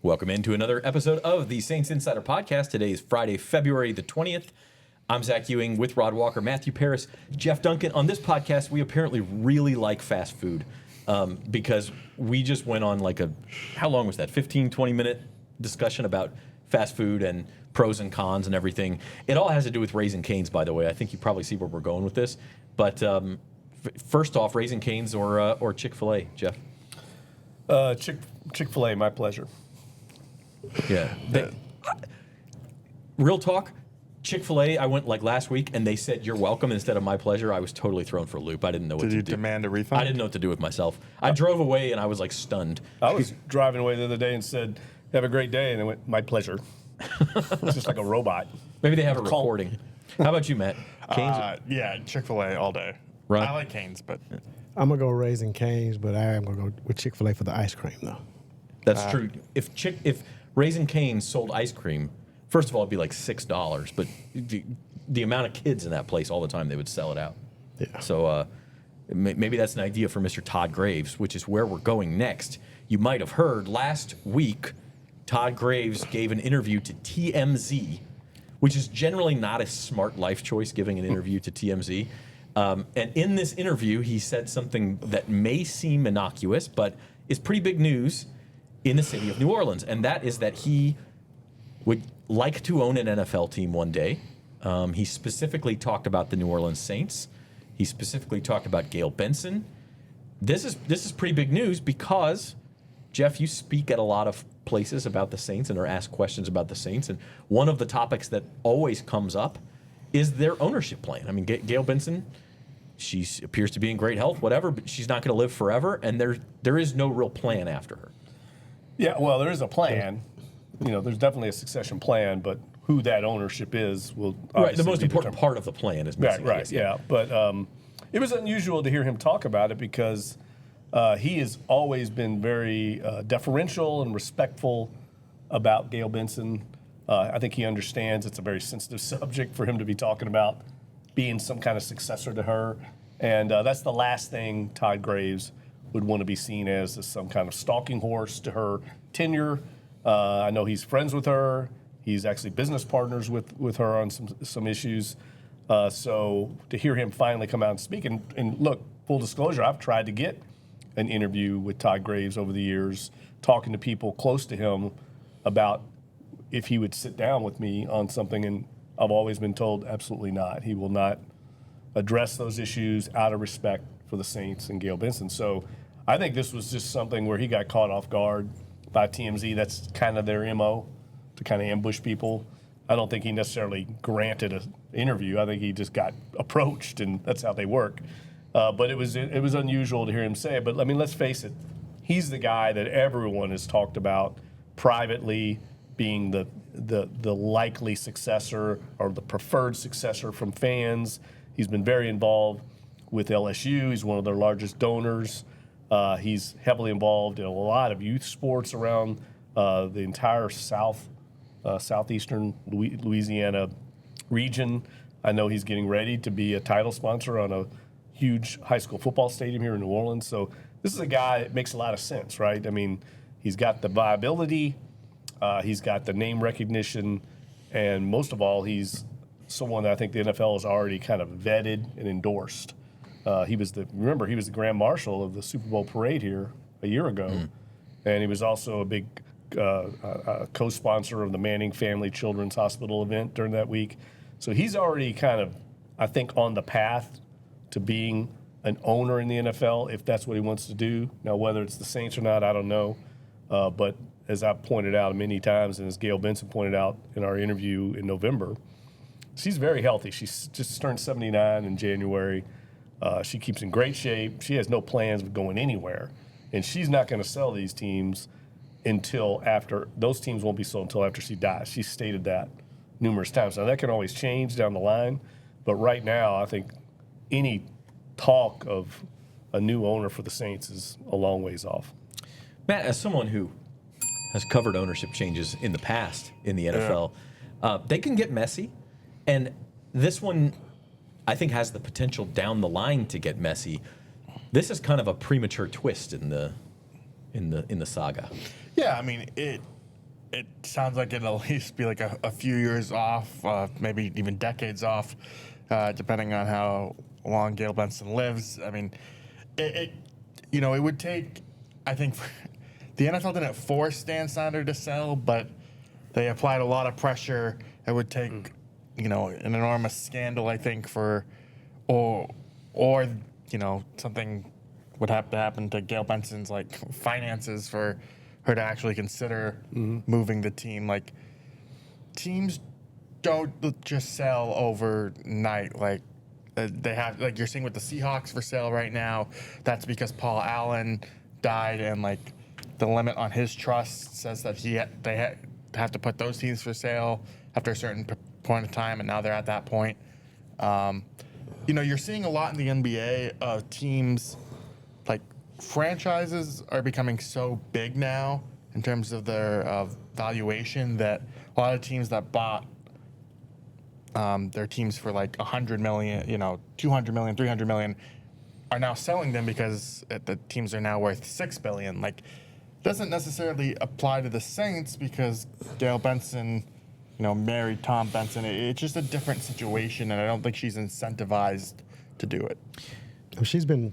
Welcome into another episode of the Saints Insider Podcast. Today is Friday, February the 20th. I'm Zach Ewing with Rod Walker, Matthew Paris, Jeff Duncan. On this podcast, we apparently really like fast food because we just went on how long was that, 15, 20-minute discussion about fast food and pros and cons and everything. It all has to do with Raising Cane's, by the way. I think you probably see where we're going with this. But first off, Raising Cane's or Chick-fil-A, Jeff? Chick-fil-A, my pleasure. Yeah. Real talk, Chick-fil-A, I went last week, and they said, "You're welcome," instead of "my pleasure." I was totally thrown for a loop. I didn't know what to do. Did you demand a refund? I didn't know what to do with myself. I drove away, and I was stunned. I was driving away the other day and said, "Have a great day," and they went, "My pleasure." It's just like a robot. Maybe they have a recording. How about you, Matt? Cane's? Yeah, Chick-fil-A all day. Right. I like Cane's, but I'm going to go Raising Cane's, but I am going to go with Chick-fil-A for the ice cream, though. That's true. If Raising Cane's sold ice cream, first of all, it'd be $6, but the amount of kids in that place all the time, they would sell it out. Yeah. So maybe that's an idea for Mr. Todd Graves, which is where we're going next. You might have heard last week, Todd Graves gave an interview to TMZ, which is generally not a smart life choice, giving an interview to TMZ. And in this interview, he said something that may seem innocuous, but is pretty big news in the city of New Orleans, and that is that he would like to own an NFL team one day. He specifically talked about the New Orleans Saints. He specifically talked about Gayle Benson. This is pretty big news because, Jeff, you speak at a lot of places about the Saints and are asked questions about the Saints, and one of the topics that always comes up is their ownership plan. I mean, Gayle Benson, she appears to be in great health, whatever, but she's not going to live forever, and there is no real plan after her. Yeah, well, there is a plan. There's definitely a succession plan, but who that ownership is will right. The most important part of the plan is missing. Right. Yeah, but it was unusual to hear him talk about it because he has always been very deferential and respectful about Gayle Benson. I think he understands it's a very sensitive subject for him to be talking about being some kind of successor to her, and that's the last thing Todd Graves would want to be seen as some kind of stalking horse to her tenure. I know he's friends with her. He's actually business partners with her on some issues. So to hear him finally come out and speak, and look, full disclosure, I've tried to get an interview with Todd Graves over the years, talking to people close to him about if he would sit down with me on something, and I've always been told absolutely not. He will not address those issues out of respect for the Saints and Gayle Benson. So I think this was just something where he got caught off guard by TMZ. That's kind of their MO, to kind of ambush people. I don't think he necessarily granted an interview. I think he just got approached, and that's how they work. But it was unusual to hear him say it. But I mean, let's face it, he's the guy that everyone has talked about privately being the likely successor or the preferred successor from fans. He's been very involved with LSU. He's one of their largest donors. He's heavily involved in a lot of youth sports around the entire southeastern Louisiana region. I know he's getting ready to be a title sponsor on a huge high school football stadium here in New Orleans. So this is a guy that makes a lot of sense, right? I mean, he's got the viability, he's got the name recognition, and most of all, he's someone that I think the NFL has already kind of vetted and endorsed. He was the Grand Marshal of the Super Bowl parade here a year ago, and he was also a big co-sponsor of the Manning Family Children's Hospital event during that week. So he's already kind of, I think, on the path to being an owner in the NFL, if that's what he wants to do. Now, whether it's the Saints or not, I don't know. But as I've pointed out many times, and as Gayle Benson pointed out in our interview in November, she's very healthy. She's just turned 79 in January. She keeps in great shape. She has no plans of going anywhere. And she's not going to sell these teams until after, those teams won't be sold until after she dies. She's stated that numerous times. Now, that can always change down the line. But right now, I think any talk of a new owner for the Saints is a long ways off. Matt, as someone who has covered ownership changes in the past in the NFL, they can get messy. And this one, I think, has the potential down the line to get messy. This is kind of a premature twist in the saga. Yeah, I mean, it sounds like it'll at least be like a few years off, maybe even decades off, depending on how long Gayle Benson lives. I mean, it would take, I think, the NFL didn't force Dan Snyder to sell, but they applied a lot of pressure. It would take, an enormous scandal, I think, or something would have to happen to Gayle Benson's like finances for her to actually consider moving the team. Like, teams don't just sell overnight. Like, they have, like you're seeing with the Seahawks for sale right now. That's because Paul Allen died, and like the limit on his trust says that they have to put those teams for sale after a certain point of time, and now they're at that point. You're seeing a lot in the NBA of teams, like franchises are becoming so big now in terms of their valuation that a lot of teams that bought their teams for like 100 million, 200 million, 300 million are now selling them because the teams are now worth 6 billion. Like, doesn't necessarily apply to the Saints because Gayle Benson, married Tom Benson. It's just a different situation, and I don't think she's incentivized to do it. She's been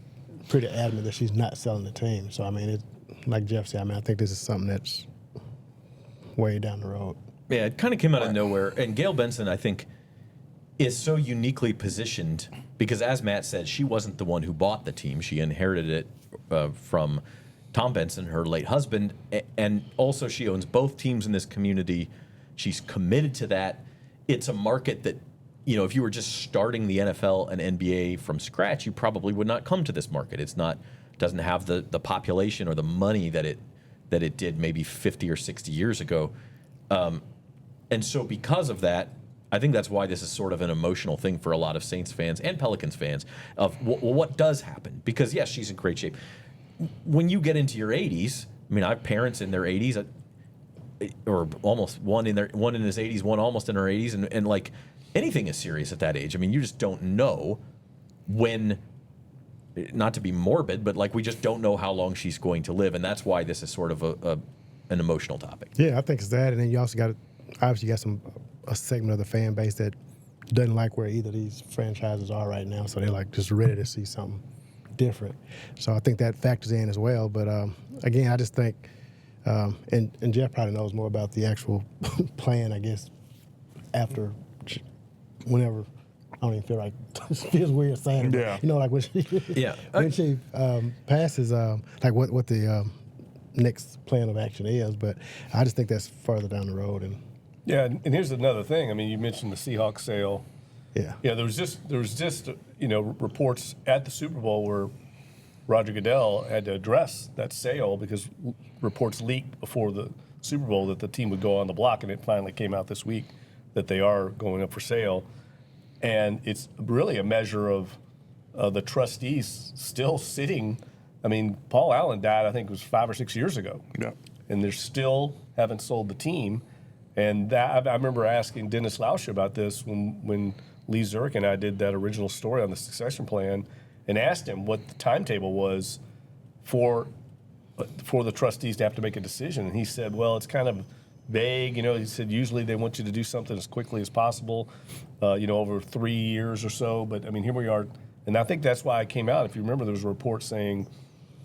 pretty adamant that she's not selling the team. So, I mean, like Jeff said, I think this is something that's way down the road. Yeah, it kind of came out of nowhere. And Gayle Benson, I think, is so uniquely positioned because, as Matt said, she wasn't the one who bought the team. She inherited it from Tom Benson, her late husband, and also she owns both teams in this community. She's committed to that. It's a market that, if you were just starting the NFL and NBA from scratch, you probably would not come to this market. Doesn't have the population or the money that it did maybe 50 or 60 years ago. And so because of that, I think that's why this is sort of an emotional thing for a lot of Saints fans and Pelicans fans of what does happen. Because, yes, she's in great shape. When you get into your 80s, I mean, I have parents in their 80s, or almost one in his 80s, one almost in her 80s, and like anything is serious at that age. I mean, you just don't know when, not to be morbid, but like we just don't know how long she's going to live, and that's why this is sort of an emotional topic. Yeah, I think it's that, and then you also got a segment of the fan base that doesn't like where either of these franchises are right now, so they're like just ready to see something different. So I think that factors in as well. But again, I just think, and Jeff probably knows more about the actual plan, I guess, after whenever. I don't even feel like it feels weird saying it. Yeah. Like when she passes, like what the next plan of action is. But I just think that's further down the road. And Yeah, and here's another thing. I mean, you mentioned the Seahawks sale. yeah, There was just reports at the Super Bowl where Roger Goodell had to address that sale because reports leaked before the Super Bowl that the team would go on the block, and it finally came out this week that they are going up for sale. And it's really a measure of the trustees still sitting. I mean, Paul Allen died, I think it was 5 or 6 years ago. Yeah. And they still haven't sold the team. And that, I remember asking Dennis Lausch about this when Lee Zurich and I did that original story on the succession plan, and asked him what the timetable was for the trustees to have to make a decision. And he said, well, it's kind of vague. He said usually they want you to do something as quickly as possible, over 3 years or so. But, I mean, here we are. And I think that's why it came out. If you remember, there was a report saying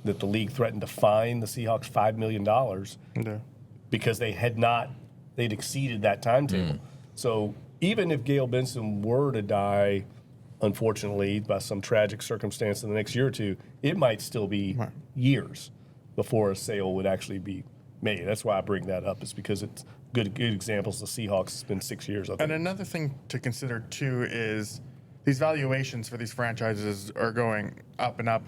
that the league threatened to fine the Seahawks $5 million because they'd exceeded that timetable. So even if Gayle Benson were to die, unfortunately, by some tragic circumstance in the next year or two, it might still be years before a sale would actually be made. That's why I bring that up, is because it's good examples. The Seahawks, it's been 6 years. I think. And another thing to consider, too, is these valuations for these franchises are going up and up.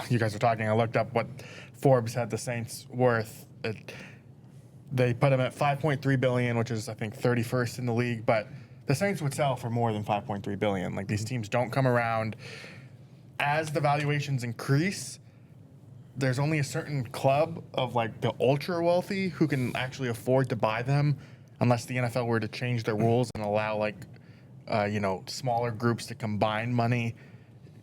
You guys were talking, I looked up what Forbes had the Saints worth. They put them at $5.3 billion, which is, I think, 31st in the league. But the Saints would sell for more than $5.3 billion. Like, these teams don't come around. As the valuations increase, there's only a certain club of, like, the ultra-wealthy who can actually afford to buy them, unless the NFL were to change their rules and allow, smaller groups to combine money.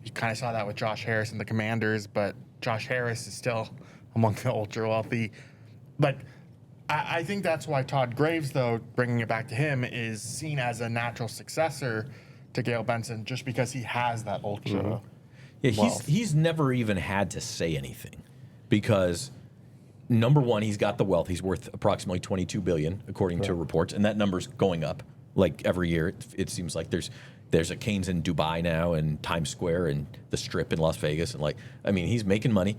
You kind of saw that with Josh Harris and the Commanders, but Josh Harris is still among the ultra-wealthy. Like, I think that's why Todd Graves, though, bringing it back to him, is seen as a natural successor to Gayle Benson just because he has that ultra. Yeah, wealth. he's never even had to say anything because number one, he's got the wealth. He's worth approximately $22 billion, according to reports, and that number's going up like every year. It seems like there's a Canes in Dubai now, and Times Square, and the Strip in Las Vegas, and he's making money.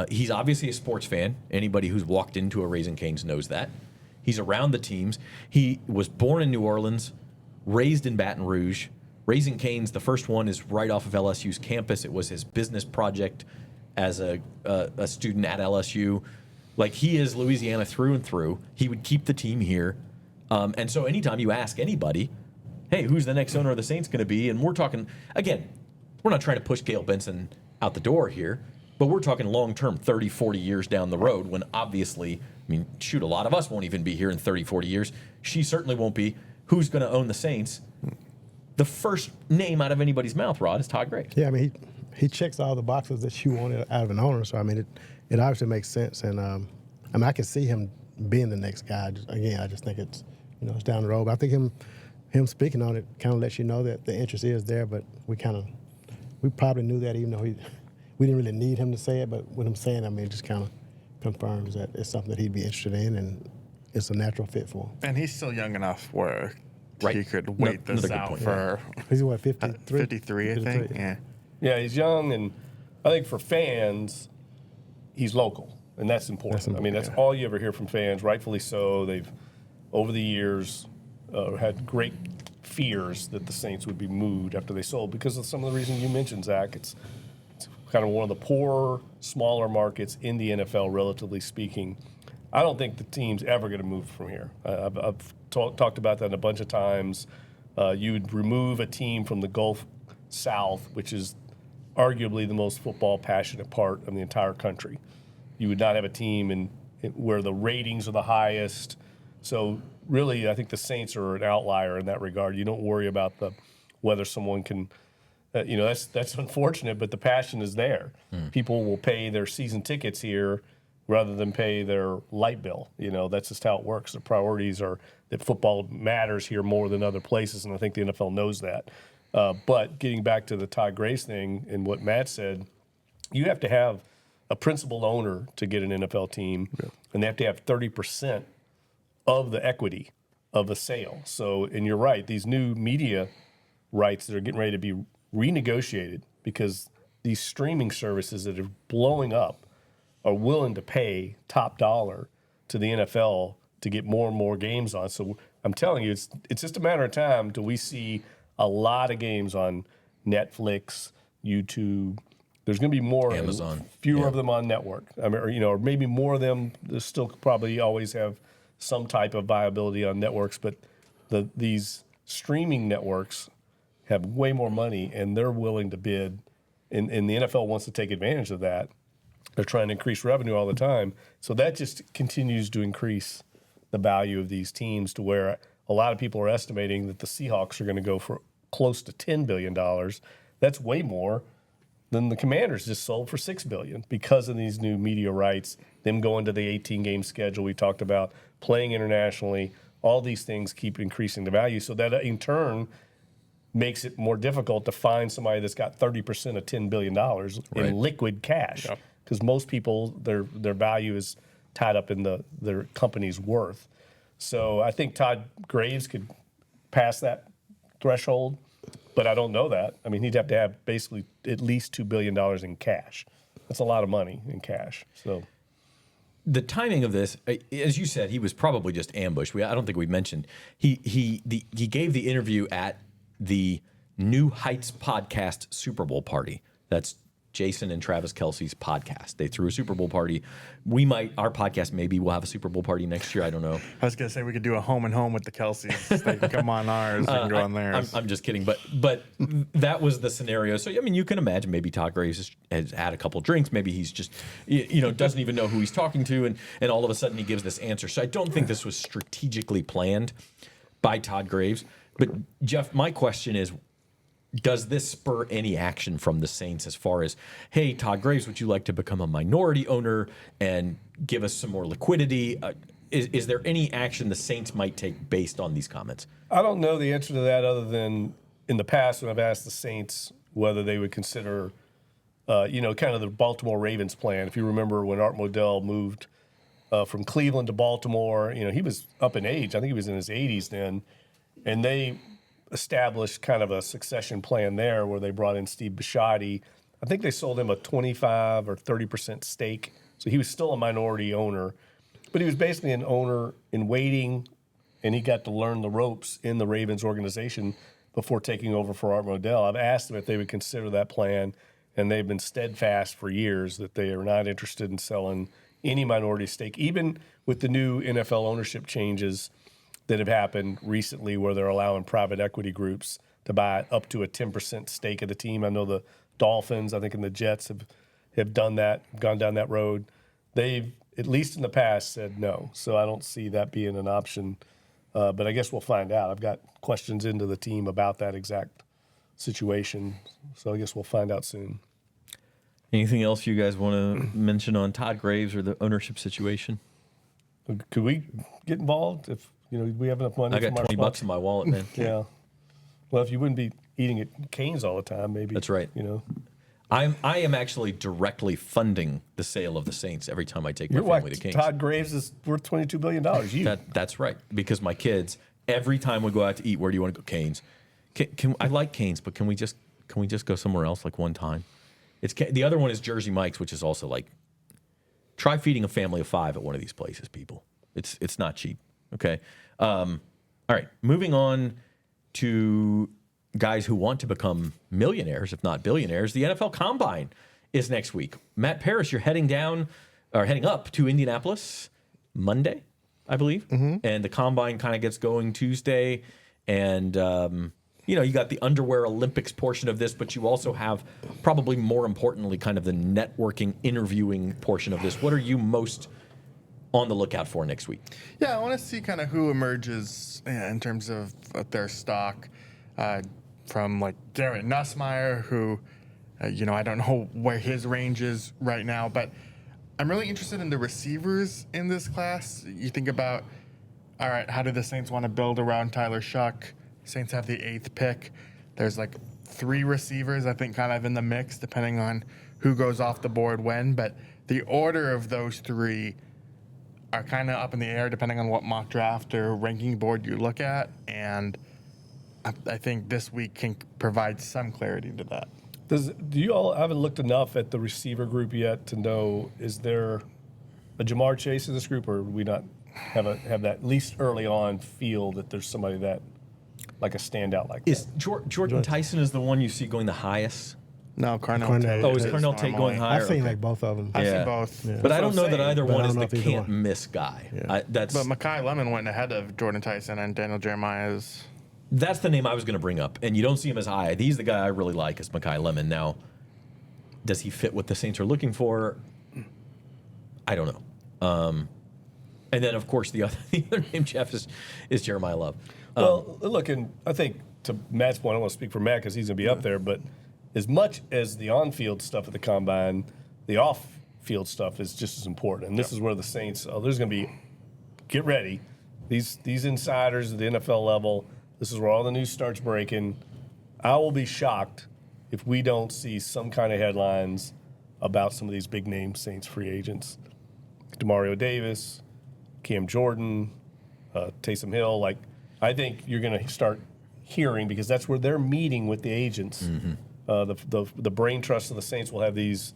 He's obviously a sports fan. Anybody who's walked into a Raising Canes knows that. He's around the teams. He was born in New Orleans, raised in Baton Rouge. Raising Canes, the first one is right off of LSU's campus. It was his business project as a student at LSU. Like, he is Louisiana through and through. He would keep the team here. And so anytime you ask anybody, hey, who's the next owner of the Saints going to be? And we're talking, again, we're not trying to push Gayle Benson out the door here, but we're talking long-term, 30, 40 years down the road when obviously, a lot of us won't even be here in 30, 40 years. She certainly won't be. Who's going to own the Saints? The first name out of anybody's mouth, Rod, is Todd Graves. Yeah, he checks all the boxes that you wanted out of an owner. So, it obviously makes sense. And, I can see him being the next guy. I just think it's, it's down the road. But I think him speaking on it kind of lets you know that the interest is there. But we probably knew that even though we didn't really need him to say it. But with him saying it, it just kind of confirms that it's something that he'd be interested in and it's a natural fit for him. And he's still young enough where Right. he could wait this Another good out point. for He's what, 53? 53, I think. Yeah. Yeah, he's young, and I think for fans, he's local, and that's important. That's all you ever hear from fans, rightfully so. They've, over the years, had great fears that the Saints would be moved after they sold because of some of the reasons you mentioned, Zach. It's kind of one of the poorer, smaller markets in the NFL, relatively speaking. I don't think the team's ever going to move from here. I've talked about that a bunch of times. You would remove a team from the Gulf South, which is arguably the most football passionate part of the entire country. You would not have a team where the ratings are the highest. So really, I think the Saints are an outlier in that regard. You don't worry about whether someone can. That's unfortunate, but the passion is there. People will pay their season tickets here rather than pay their light bill. That's just how it works. The priorities are that football matters here more than other places, and I think the NFL knows that. But getting back to the Todd Graves thing and what Matt said, you have to have a principal owner to get an NFL team, and they have to have 30% of the equity of a sale. So, and you're right, these new media rights that are getting ready to be renegotiated because these streaming services that are blowing up are willing to pay top dollar to the NFL to get more and more games on. So I'm telling you, it's just a matter of time till we see a lot of games on Netflix, YouTube. There's going to be more, Amazon, fewer of them on network. Or maybe more of them. They still probably always have some type of viability on networks, but these streaming networks have way more money, and they're willing to bid. And the NFL wants to take advantage of that. They're trying to increase revenue all the time. So that just continues to increase the value of these teams to where a lot of people are estimating that the Seahawks are going to go for close to $10 billion. That's way more than the Commanders just sold for $6 billion because of these new media rights, them going to the 18-game schedule we talked about, playing internationally. All these things keep increasing the value. So that, in turn, makes it more difficult to find somebody that's got 30% of $10 billion in liquid cash. Yep. Because most people, their value is tied up in their company's worth. So I think Todd Graves could pass that threshold, but I don't know that. He'd have to have basically at least $2 billion in cash. That's a lot of money in cash. So the timing of this, as you said, he was probably just ambushed. I don't think we mentioned he gave the interview at the New Heights podcast Super Bowl party. That's Jason and Travis Kelce's podcast. They threw a Super Bowl party. Our podcast maybe will have a Super Bowl party next year. I don't know. I was going to say we could do a home and home with the Kelce's. They can come on ours and go on theirs. I'm just kidding. But that was the scenario. So, you can imagine maybe Todd Graves has had a couple drinks. Maybe he's just, doesn't even know who he's talking to. And all of a sudden he gives this answer. So I don't think this was strategically planned by Todd Graves. But, Jeff, my question is, does this spur any action from the Saints as far as, hey, Todd Graves, would you like to become a minority owner and give us some more liquidity? is there any action the Saints might take based on these comments? I don't know the answer to that other than in the past when I've asked the Saints whether they would consider, kind of the Baltimore Ravens plan. If you remember when Art Modell moved from Cleveland to Baltimore, he was up in age. I think he was in his 80s then. And they established kind of a succession plan there where they brought in Steve Bisciotti. I think they sold him a 25 or 30% stake. So he was still a minority owner. But he was basically an owner in waiting, and he got to learn the ropes in the Ravens organization before taking over for Art Modell. I've asked them if they would consider that plan, and they've been steadfast for years that they are not interested in selling any minority stake, even with the new NFL ownership changes that have happened recently where they're allowing private equity groups to buy up to a 10% stake of the team. I know the Dolphins, I think, and the Jets have done that, gone down that road. They've, at least in the past, said no. So I don't see that being an option. But I guess we'll find out. I've got questions into the team about that exact situation. So I guess we'll find out soon. Anything else you guys want to mention on Todd Graves or the ownership situation? Could we get involved if we have enough money? I got from our $20 in my wallet, man. Yeah. Well, if you wouldn't be eating at Cane's all the time, maybe. That's right. I am actually directly funding the sale of the Saints every time I take my family to Cane's. Todd Graves is worth $22 billion. That's right. Because my kids, every time we go out to eat, where do you want to go? Cane's. I like Cane's, but can we just go somewhere else like one time? The other one is Jersey Mike's, which is also like, try feeding a family of 5 at one of these places, people. It's not cheap. Okay. All right. Moving on to guys who want to become millionaires, if not billionaires. The NFL Combine is next week. Matt Parris, you're heading up to Indianapolis Monday, I believe. Mm-hmm. And the Combine kind of gets going Tuesday. And, you got the underwear Olympics portion of this, but you also have probably more importantly kind of the networking, interviewing portion of this. What are you most on the lookout for next week? Yeah, I want to see kind of who emerges in terms of their stock. From like Garrett Nussmeier, who, I don't know where his range is right now, but I'm really interested in the receivers in this class. You think about, all right, how do the Saints want to build around Tyler Shuck? Saints have the 8th pick. There's like 3 receivers, I think, kind of in the mix, depending on who goes off the board when, but the order of those 3 are kind of up in the air depending on what mock draft or ranking board you look at, and I think this week can provide some clarity to that. Do you all haven't looked enough at the receiver group yet to know, is there a Jamar Chase in this group, or do we not have that at least early on feel that there's somebody that like a standout like that? Is Jordan Tyson is the one you see going the highest? No, Carnell Carnell. Tate. Oh, is Carnell Tate going higher? I've seen Okay. like both of them. I've Yeah. seen both. Yeah. But I don't know that either But I one don't is know the if either can't one. miss guy. Yeah. That's But Mekhi Lemon went ahead of Jordan Tyson and Daniel Jeremiah's. That's the name I was going to bring up, and you don't see him as high. He's the guy I really like, is Mekhi Lemon. Now, does he fit what the Saints are looking for? I don't know. And then, of course, the other name, Jeff, is Jeremiah Love. Well, look, and I think to Matt's point, I don't want to speak for Matt because he's going to be up there, but as much as the on-field stuff at the Combine, the off-field stuff is just as important. And this is where the Saints, there's going to be, get ready, these insiders at the NFL level, this is where all the news starts breaking. I will be shocked if we don't see some kind of headlines about some of these big-name Saints free agents. Demario Davis, Cam Jordan, Taysom Hill. Like, I think you're going to start hearing, because that's where they're meeting with the agents. Mm-hmm. The brain trust of the Saints will have these,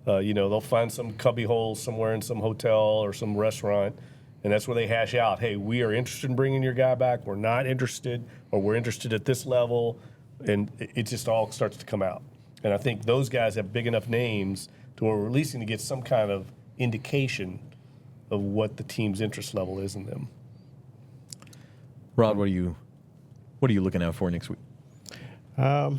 they'll find some cubby hole somewhere in some hotel or some restaurant, and that's where they hash out, hey, we are interested in bringing your guy back, we're not interested, or we're interested at this level, and it just all starts to come out. And I think those guys have big enough names to where we're at least going to get some kind of indication of what the team's interest level is in them. Rod, what are you looking out for next week? I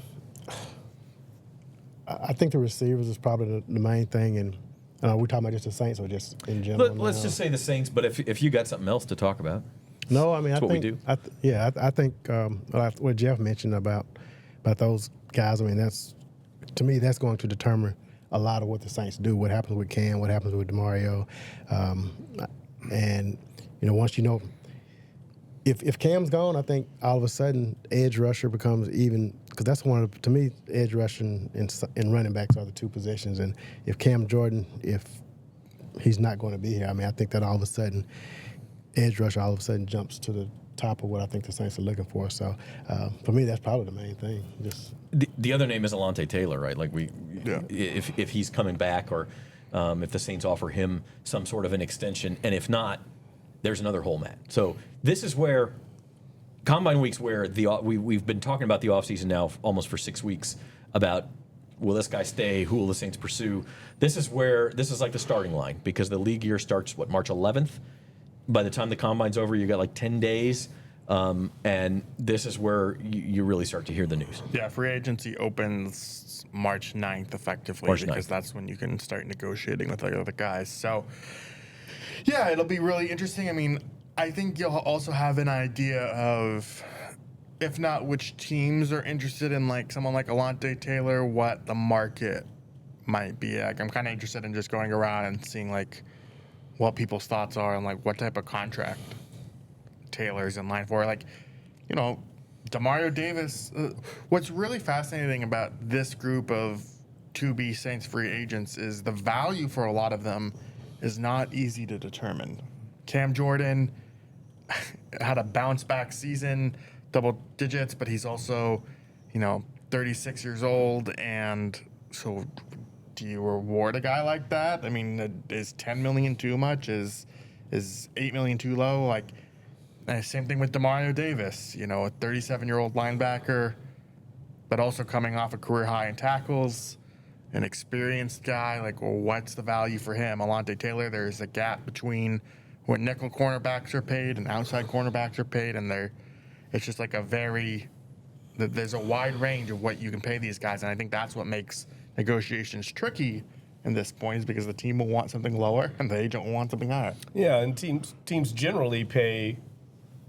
think the receivers is probably the main thing, and we're talking about just the Saints or just in general. Let's just say the Saints, but if you got something else to talk about. No, I mean, That's I what we think, do. I think what Jeff mentioned about those guys. I mean, to me, that's going to determine a lot of what the Saints do. What happens with Cam? What happens with Demario? And once you know, if Cam's gone, I think all of a sudden edge rusher becomes even, because that's one of, to me, edge rushing and running backs are the two positions. And if Cam Jordan, if he's not going to be here, I mean, I think that all of a sudden edge rusher all of a sudden jumps to the top of what I think the Saints are looking for. So for me, that's probably the main thing. Just the other name is Alontae Taylor, right? Like if he's coming back, or if the Saints offer him some sort of an extension, and if not, there's another hole, Matt. So this is where Combine Week's where we've been talking about the offseason now almost for 6 weeks about, will this guy stay? Who will the Saints pursue? This is like the starting line, because the league year starts, March 11th? By the time the Combine's over, you got like 10 days. And this is where you really start to hear the news. Yeah, free agency opens March 9th effectively, March 9th. because that's when you can start negotiating with the other guys. So, yeah, it'll be really interesting. I mean, I think you'll also have an idea of, if not which teams are interested in like someone like Alontae Taylor, what the market might be. Like, I'm kind of interested in just going around and seeing like what people's thoughts are on like what type of contract Taylor's in line for. Like, Demario Davis. What's really fascinating about this group of to-be Saints free agents is the value for a lot of them is not easy to determine. Cam Jordan had a bounce-back season, double digits, but he's also, 36 years old, and so do you reward a guy like that? I mean, is $10 million too much? Is $8 million too low? Like, same thing with Demario Davis, a 37-year-old linebacker, but also coming off a career high in tackles, an experienced guy. Like, well, what's the value for him? Alontae Taylor, there's a gap between what nickel cornerbacks are paid and outside cornerbacks are paid, and it's just like there's a wide range of what you can pay these guys, and I think that's what makes negotiations tricky in this point, is because the team will want something lower and the agent will want something higher. Yeah, and teams generally pay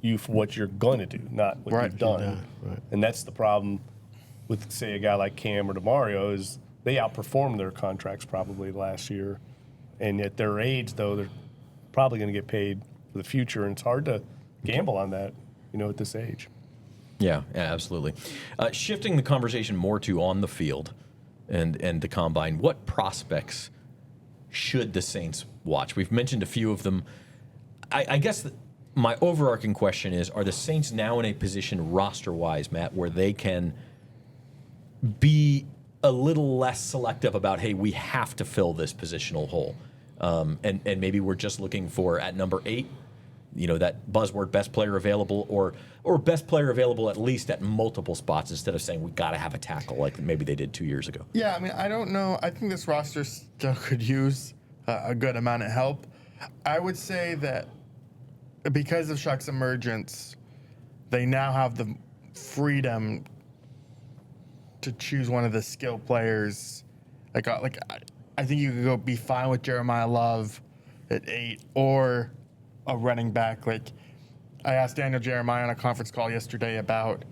you for what you're going to do, not what you've done. Right. And that's the problem with, say, a guy like Cam or DeMario, is they outperformed their contracts probably last year. And at their age, though, they're probably going to get paid for the future. And it's hard to gamble on that, at this age. Yeah, absolutely. Shifting the conversation more to on the field and the Combine, what prospects should the Saints watch? We've mentioned a few of them. I guess my overarching question is, are the Saints now in a position roster-wise, Matt, where they can be a little less selective about, hey, we have to fill this positional hole? And maybe we're just looking for, at number 8, that buzzword best player available, or best player available at least at multiple spots, instead of saying we got to have a tackle like maybe they did 2 years ago. Yeah, I mean, I don't know. I think this roster still could use a good amount of help. I would say that because of Shuck's emergence, they now have the freedom to choose one of the skill players. I think you could go be fine with Jeremiah Love at 8, or a running back. Like, I asked Daniel Jeremiah on a conference call yesterday about,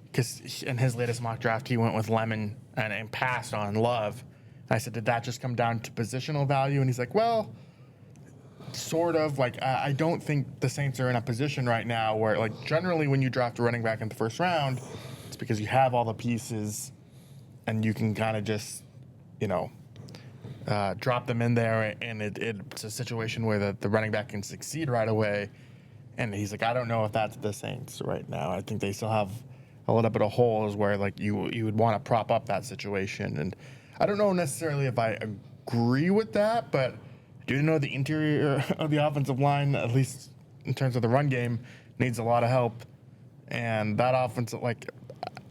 because in his latest mock draft he went with Lemon and passed on Love. I said, did that just come down to positional value? And he's like, well, sort of. Like, I don't think the Saints are in a position right now where, like, generally when you draft a running back in the first round, it's because you have all the pieces and you can kind of just, drop them in there, and it's a situation where the running back can succeed right away. And he's like, I don't know if that's the Saints right now. I think they still have a little bit of holes where, like, you would want to prop up that situation. And I don't know necessarily if I agree with that, but I do know the interior of the offensive line, at least in terms of the run game, needs a lot of help. And that offensive, like,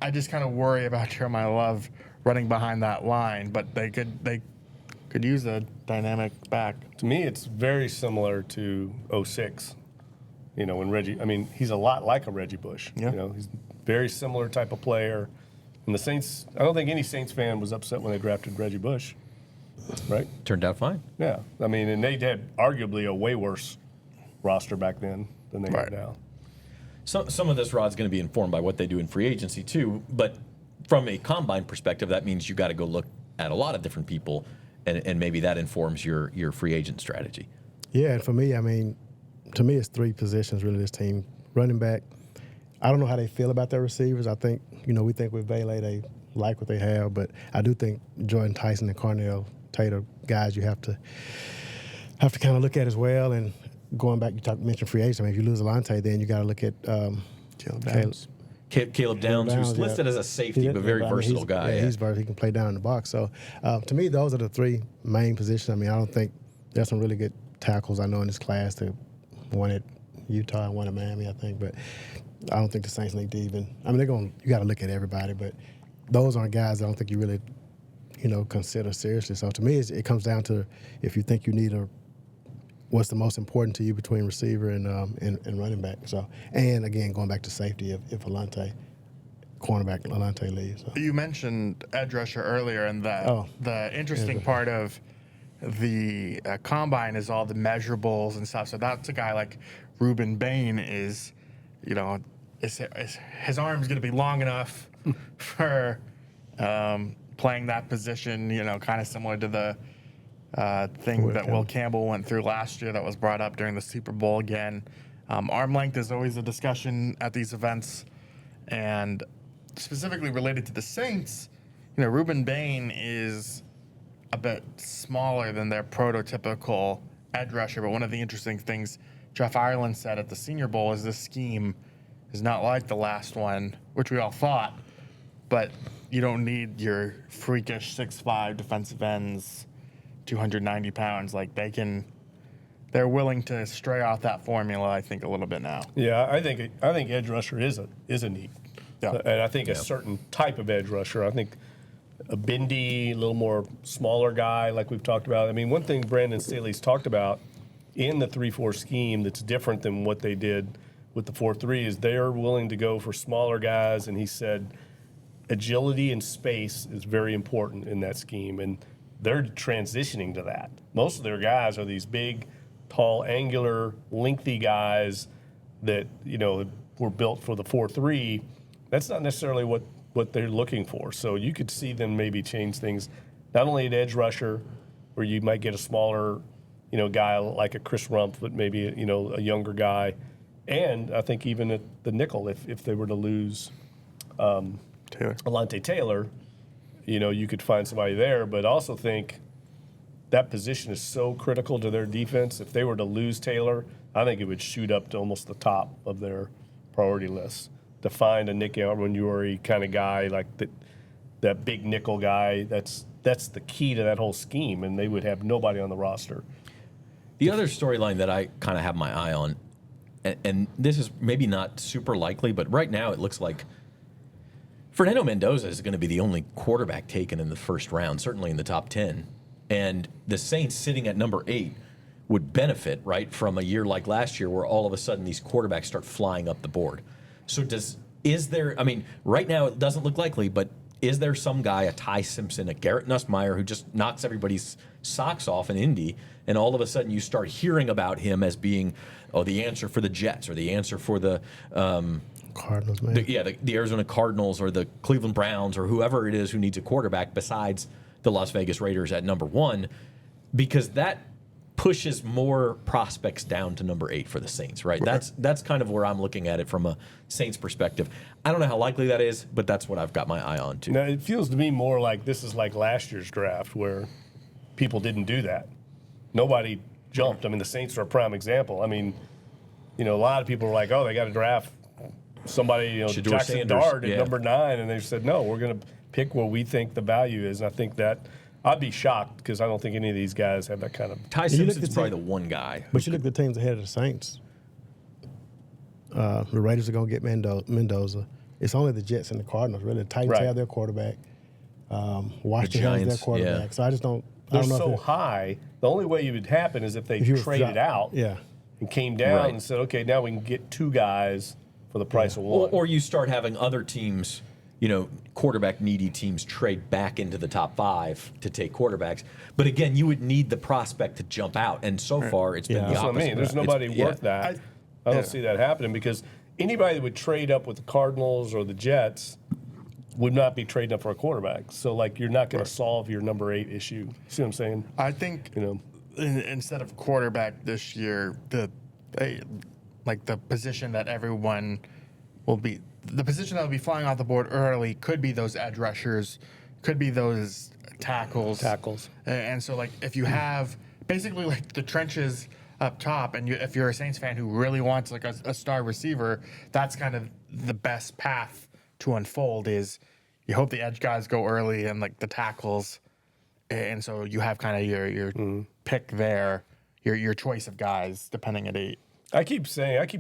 I just kind of worry about Jeremiah Love running behind that line, but they could use a dynamic back. To me, it's very similar to 06. When Reggie, he's a lot like a Reggie Bush. Yeah. He's a very similar type of player. And the Saints, I don't think any Saints fan was upset when they drafted Reggie Bush, right? Turned out fine. Yeah. And they had arguably a way worse roster back then than they have now. Some of this, Rod's going to be informed by what they do in free agency too, but from a Combine perspective, that means you got to go look at a lot of different people, and maybe that informs your free agent strategy. Yeah, and for me, to me, it's three positions really. This team, running back. I don't know how they feel about their receivers. I think we think with Bailey they like what they have, but I do think Jordan Tyson and Cornell Taylor guys you have to kind of look at as well. And going back, mentioned free agents. I mean, if you lose Alante, then you got to look at Caleb Downs, who's listed as a safety, but very versatile guy. He's versatile. He can play down in the box. So, to me, those are the three main positions. I mean, I don't think there's some really good tackles I know in this class. One at Utah and one at Miami, I think. But I don't think the Saints need to even. I mean, you got to look at everybody, but those aren't guys I don't think you really, consider seriously. So to me, it comes down to if you think you need what's the most important to you between receiver and running back. So, and again, going back to safety, if cornerback Alante leaves. So. You mentioned edge rusher earlier, and the interesting part of the combine is all the measurables and stuff. So that's a guy like Ruben Bain is, his arm's going to be long enough for playing that position, kind of similar to the thing that Will Campbell went through last year that was brought up during the Super Bowl again. Arm length is always a discussion at these events, and specifically related to the Saints, Ruben Bain is a bit smaller than their prototypical edge rusher, but one of the interesting things Jeff Ireland said at the Senior Bowl is this scheme is not like the last one, which we all thought, but you don't need your freakish 6'5" defensive ends, 290 pounds. Like they're willing to stray off that formula, I think, a little bit now. Yeah, I think edge rusher is a need. Yeah. And I think a certain type of edge rusher. I think a bendy, a little more smaller guy, like we've talked about. I mean, one thing Brandon Staley's talked about in the 3-4 scheme that's different than what they did with the 4-3 is they're willing to go for smaller guys, and he said agility and space is very important in that scheme, and they're transitioning to that. Most of their guys are these big, tall, angular, lengthy guys that were built for the 4-3. That's not necessarily what they're looking for. So you could see them maybe change things, not only at edge rusher, where you might get a smaller, guy like a Chris Rumpf, but maybe a younger guy, and I think even at the nickel, if they were to lose Alante Taylor, you could find somebody there. But also think that position is so critical to their defense. If they were to lose Taylor, I think it would shoot up to almost the top of their priority list to find a Nick Almanuri kind of guy, like that big nickel guy. That's the key to that whole scheme, and they would have nobody on the roster. The other storyline that I kind of have my eye on, and this is maybe not super likely, but right now it looks like Fernando Mendoza is going to be the only quarterback taken in the first round, certainly in the top 10. And the Saints sitting at number 8 would benefit, right, from a year like last year where all of a sudden these quarterbacks start flying up the board. So right now it doesn't look likely, but is there some guy, a Ty Simpson, a Garrett Nussmeier, who just knocks everybody's socks off in Indy, and all of a sudden you start hearing about him as being, the answer for the Jets or the answer for the Cardinals, man. The Arizona Cardinals or the Cleveland Browns or whoever it is who needs a quarterback besides the Las Vegas Raiders at number 1, because that pushes more prospects down to number 8 for the Saints, right? That's kind of where I'm looking at it from a Saints perspective. I don't know how likely that is, but that's what I've got my eye on too. Now, it feels to me more like this is like last year's draft where people didn't do that. Nobody jumped. I mean, the Saints are a prime example. I mean, a lot of people were like, they got to draft somebody, Jackson Dart at number 9, and they said, no, we're going to pick what we think the value is. And I think that I'd be shocked because I don't think any of these guys have that kind of. Ty Simpson's probably the one guy. But you look at the teams ahead of the Saints. The Raiders are going to get Mendoza. It's only the Jets and the Cardinals, really. The Titans have their quarterback. Washington has their quarterback. Yeah. So I just don't. They're so high. The only way it would happen is if they traded out and came down and said, okay, now we can get 2 guys for the price of 1. Or you start having other teams, quarterback needy teams trade back into the top 5 to take quarterbacks. But again, you would need the prospect to jump out. And so far, it's been the opposite. That's what I mean. There's nobody worth that. I don't see that happening because anybody that would trade up with the Cardinals or the Jets would not be trading up for a quarterback. So, you're not going to solve your number 8 issue. See what I'm saying? I think, instead of quarterback this year, the like the position that everyone will be, the position that will be flying off the board early could be those edge rushers, could be those tackles. And so like if you have basically like the trenches up top, and if you're a Saints fan who really wants like a star receiver, that's kind of the best path to unfold. Is you hope the edge guys go early and like the tackles, and so you have kind of your pick there, your choice of guys depending at 8. I keep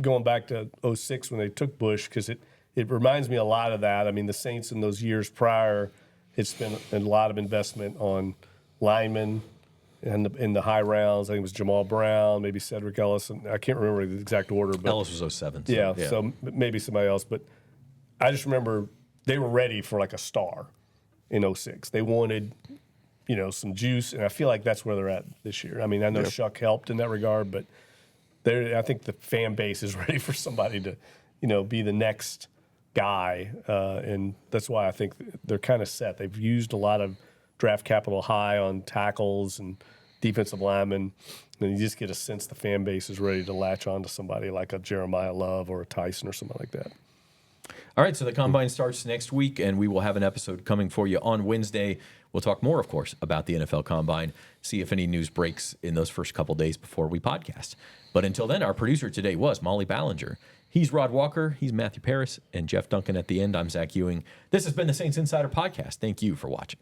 going back to 06 when they took Bush, because it reminds me a lot of that. I mean, the Saints in those years prior, it's been a lot of investment on linemen and in the high rounds. I think it was Jamal Brown, maybe Cedric Ellis, and I can't remember the exact order. But Ellis was 07. so maybe somebody else. But I just remember they were ready for like a star in 06. They wanted, some juice, and I feel like that's where they're at this year. I mean, I know Shuck helped in that regard, but I think the fan base is ready for somebody to, be the next guy, and that's why I think they're kind of set. They've used a lot of draft capital high on tackles and defensive linemen, and you just get a sense the fan base is ready to latch on to somebody like a Jeremiah Love or a Tyson or something like that. All right, so the Combine starts next week, and we will have an episode coming for you on Wednesday. We'll talk more, of course, about the NFL Combine, see if any news breaks in those first couple days before we podcast. But until then, our producer today was Molly Ballinger. He's Rod Walker, he's Matthew Paris, and Jeff Duncan at the end. I'm Zach Ewing. This has been the Saints Insider Podcast. Thank you for watching.